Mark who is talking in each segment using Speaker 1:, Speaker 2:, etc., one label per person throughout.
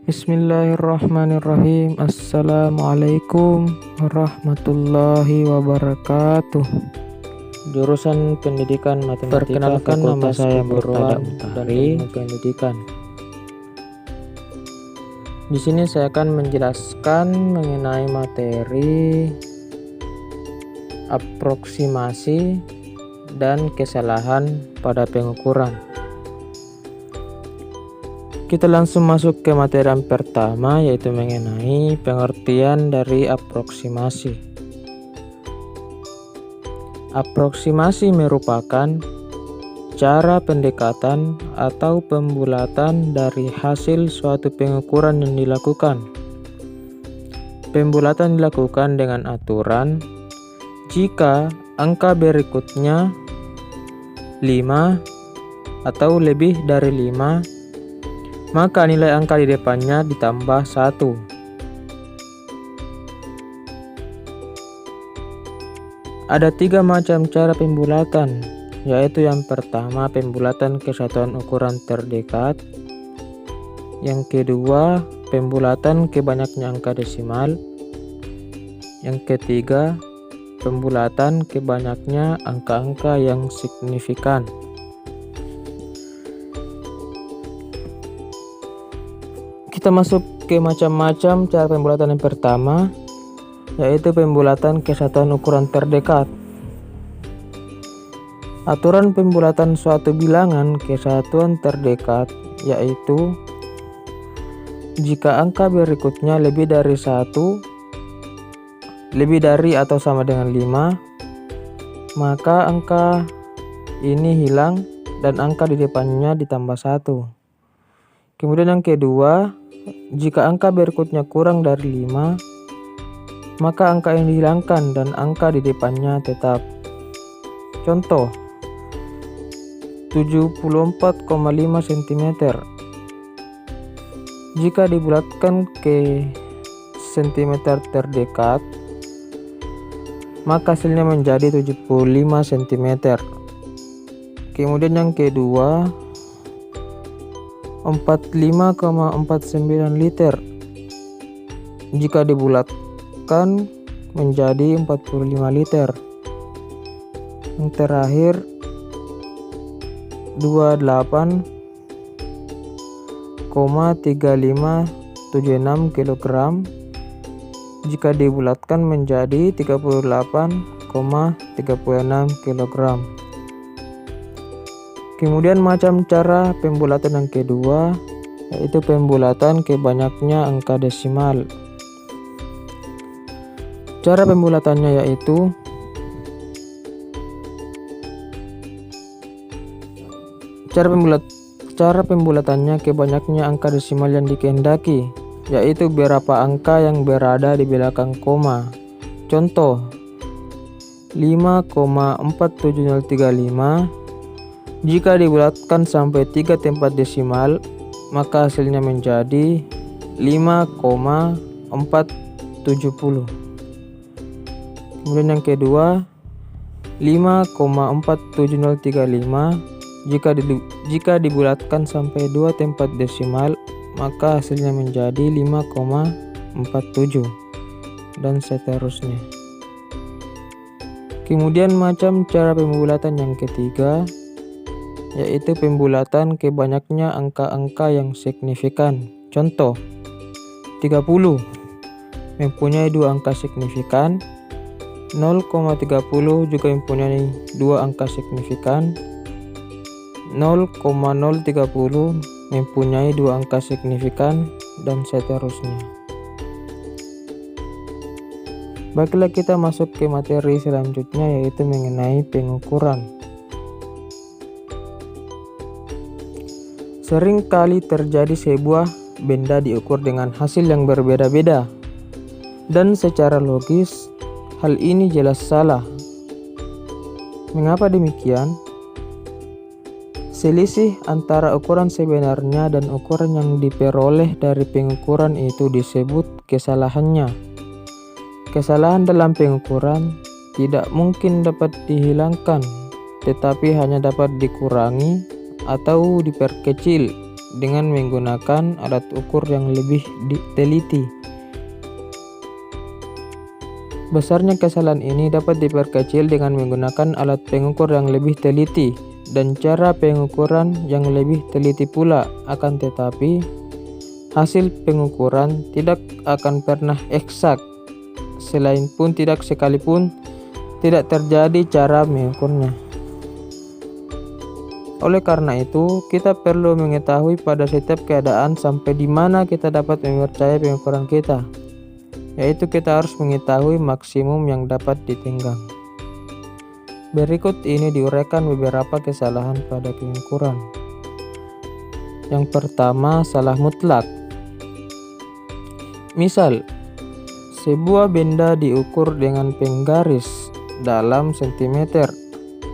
Speaker 1: Bismillahirrahmanirrahim. Assalamualaikum warahmatullahi wabarakatuh.
Speaker 2: Jurusan Pendidikan Matematika.
Speaker 1: Perkenalkan, nama saya Murtada
Speaker 2: dari Pendidikan. Di sini saya akan menjelaskan mengenai materi aproksimasi dan kesalahan pada pengukuran. Kita langsung masuk ke materi yang pertama, yaitu mengenai pengertian dari aproksimasi. Aproksimasi merupakan cara pendekatan atau pembulatan dari hasil suatu pengukuran yang dilakukan. Pembulatan dilakukan dengan aturan jika angka berikutnya 5 atau lebih dari 5, maka nilai angka di depannya ditambah 1. Ada 3 macam cara pembulatan, yaitu yang pertama pembulatan kesatuan ukuran terdekat, yang kedua pembulatan ke banyaknya angka desimal, yang ketiga pembulatan ke banyaknya angka-angka yang signifikan. Kita masuk ke macam-macam cara pembulatan. Yang pertama yaitu pembulatan kesatuan ukuran terdekat. Aturan pembulatan suatu bilangan kesatuan terdekat yaitu jika angka berikutnya lebih dari 1, lebih dari atau sama dengan 5, maka angka ini hilang dan angka di depannya ditambah 1. Kemudian yang kedua, jika angka berikutnya kurang dari 5, maka angka yang dihilangkan dan angka di depannya tetap. Contoh, 74,5 cm. Jika dibulatkan ke cm terdekat, maka hasilnya menjadi 75 cm. Kemudian yang kedua, 45,49 liter. Jika dibulatkan menjadi 45 liter. Yang terakhir, 28,3576 kg. Jika dibulatkan menjadi 38,36 kg. Kemudian macam cara pembulatan yang kedua yaitu pembulatan ke banyaknya angka desimal. Cara pembulatannya yaitu cara pembulatannya ke banyaknya angka desimal yang dikehendaki, yaitu berapa angka yang berada di belakang koma. Contoh, 5,47035 jika dibulatkan sampai 3 tempat desimal, maka hasilnya menjadi 5,470. Kemudian yang kedua, 5,47035 jika dibulatkan sampai 2 tempat desimal, maka hasilnya menjadi 5,47 dan seterusnya. Kemudian macam cara pembulatan yang ketiga yaitu pembulatan ke banyaknya angka-angka yang signifikan. Contoh, 30 mempunyai 2 angka signifikan, 0,30 juga mempunyai 2 angka signifikan, 0,030 mempunyai 2 angka signifikan, dan seterusnya. Baiklah, kita masuk ke materi selanjutnya yaitu mengenai pengukuran. Sering kali terjadi sebuah benda diukur dengan hasil yang berbeda-beda, dan secara logis hal ini jelas salah. Mengapa demikian? Selisih antara ukuran sebenarnya dan ukuran yang diperoleh dari pengukuran itu disebut kesalahannya. Kesalahan dalam pengukuran tidak mungkin dapat dihilangkan, tetapi hanya dapat dikurangi atau diperkecil dengan menggunakan alat ukur yang lebih teliti. Besarnya kesalahan ini dapat diperkecil dengan menggunakan alat pengukur yang lebih teliti dan cara pengukuran yang lebih teliti pula. Akan tetapi, hasil pengukuran tidak akan pernah eksak, sekalipun tidak terjadi cara mengukurnya. Oleh karena itu, kita perlu mengetahui pada setiap keadaan sampai di mana kita dapat mempercayai pengukuran kita, yaitu kita harus mengetahui maksimum yang dapat ditenggang. Berikut ini diuraikan beberapa kesalahan pada pengukuran. Yang pertama, salah mutlak. Misal, sebuah benda diukur dengan penggaris dalam sentimeter,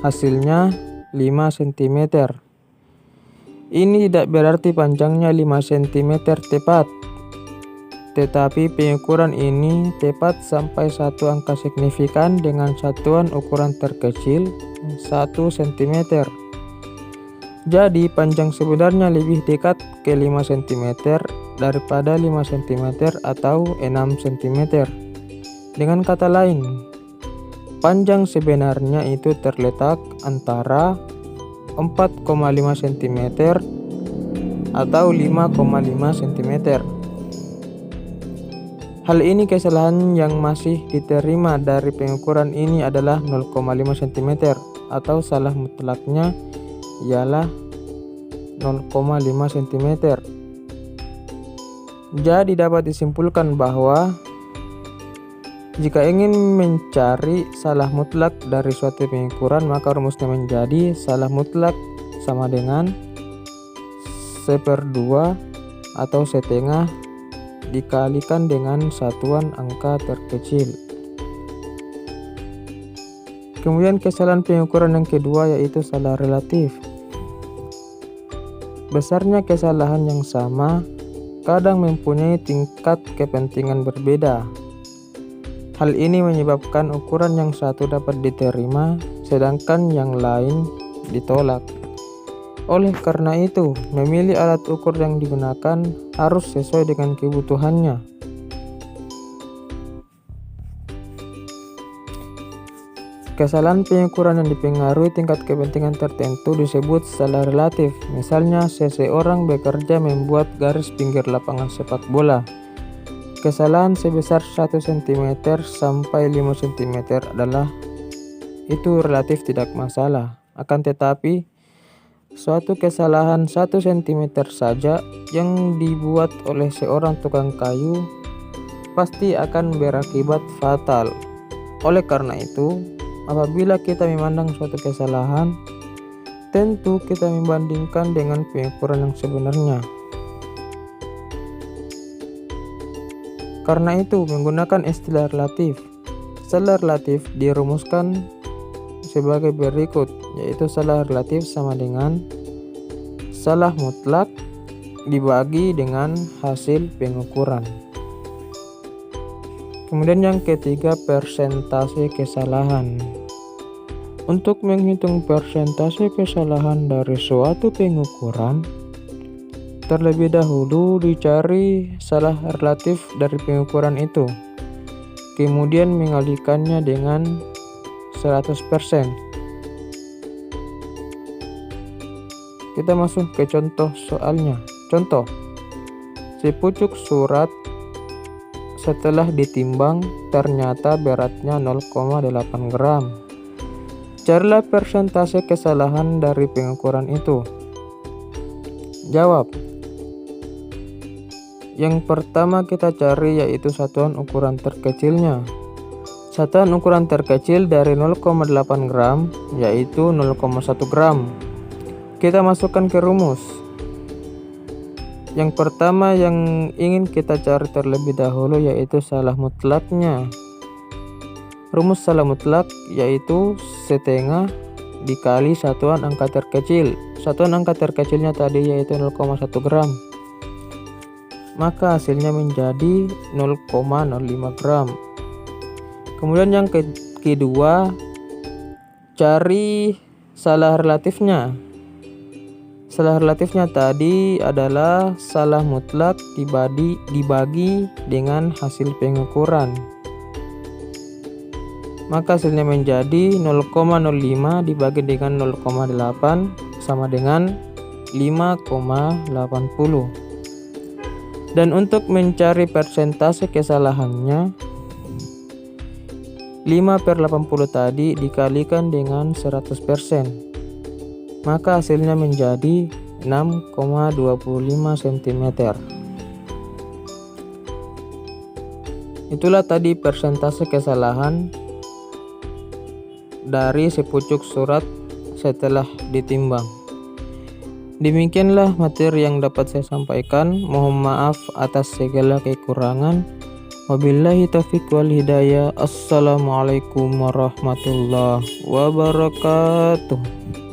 Speaker 2: hasilnya 5 cm. Ini tidak berarti panjangnya 5 cm tepat, tetapi pengukuran ini tepat sampai satu angka signifikan dengan satuan ukuran terkecil 1 cm. Jadi panjang sebenarnya lebih dekat ke 5 cm daripada 5 cm atau 6 cm. Dengan kata lain, panjang sebenarnya itu terletak antara 4,5 cm atau 5,5 cm. Hal ini kesalahan yang masih diterima dari pengukuran ini adalah 0,5 cm atau salah mutlaknya ialah 0,5 cm. Jadi dapat disimpulkan bahwa jika ingin mencari salah mutlak dari suatu pengukuran, maka rumusnya menjadi salah mutlak sama dengan 1/2 atau setengah dikalikan dengan satuan angka terkecil. Kemudian kesalahan pengukuran yang kedua yaitu salah relatif. Besarnya kesalahan yang sama kadang mempunyai tingkat kepentingan berbeda. Hal ini menyebabkan ukuran yang satu dapat diterima, sedangkan yang lain ditolak. Oleh karena itu, memilih alat ukur yang digunakan harus sesuai dengan kebutuhannya. Kesalahan pengukuran yang dipengaruhi tingkat kepentingan tertentu disebut salah relatif. Misalnya, seseorang bekerja membuat garis pinggir lapangan sepak bola. Kesalahan sebesar 1 cm sampai 5 cm adalah itu relatif tidak masalah. Akan tetapi, suatu kesalahan 1 cm saja yang dibuat oleh seorang tukang kayu pasti akan berakibat fatal. Oleh karena itu, apabila kita memandang suatu kesalahan, tentu kita membandingkan dengan pengukuran yang sebenarnya. Karena itu, menggunakan istilah relatif. Salah relatif dirumuskan sebagai berikut, yaitu salah relatif sama dengan salah mutlak dibagi dengan hasil pengukuran. Kemudian yang ketiga, persentase kesalahan. Untuk menghitung persentase kesalahan dari suatu pengukuran, terlebih dahulu dicari salah relatif dari pengukuran itu, kemudian mengalikannya dengan 100%. Kita masuk ke contoh soalnya. Contoh, sepucuk surat setelah ditimbang ternyata beratnya 0,8 gram. Carilah persentase kesalahan dari pengukuran itu. Jawab. Yang pertama kita cari yaitu satuan ukuran terkecilnya. Satuan ukuran terkecil dari 0,8 gram yaitu 0,1 gram. Kita masukkan ke rumus. Yang pertama yang ingin kita cari terlebih dahulu yaitu salah mutlaknya. Rumus salah mutlak yaitu setengah dikali satuan angka terkecil. Satuan angka terkecilnya tadi yaitu 0,1 gram. Maka hasilnya menjadi 0,05 gram. Kemudian yang kedua, cari salah relatifnya. Salah relatifnya tadi adalah salah mutlak dibagi dengan hasil pengukuran. Maka hasilnya menjadi 0,05 dibagi dengan 0,8 sama dengan 5,80. Dan untuk mencari persentase kesalahannya, 5/80 tadi dikalikan dengan 100%. Maka hasilnya menjadi 6,25 cm. Itulah tadi persentase kesalahan dari sepucuk surat setelah ditimbang. Demikianlah materi yang dapat saya sampaikan. Mohon maaf atas segala kekurangan. Wabillahi taufiq wal hidayah. Assalamualaikum warahmatullahi wabarakatuh.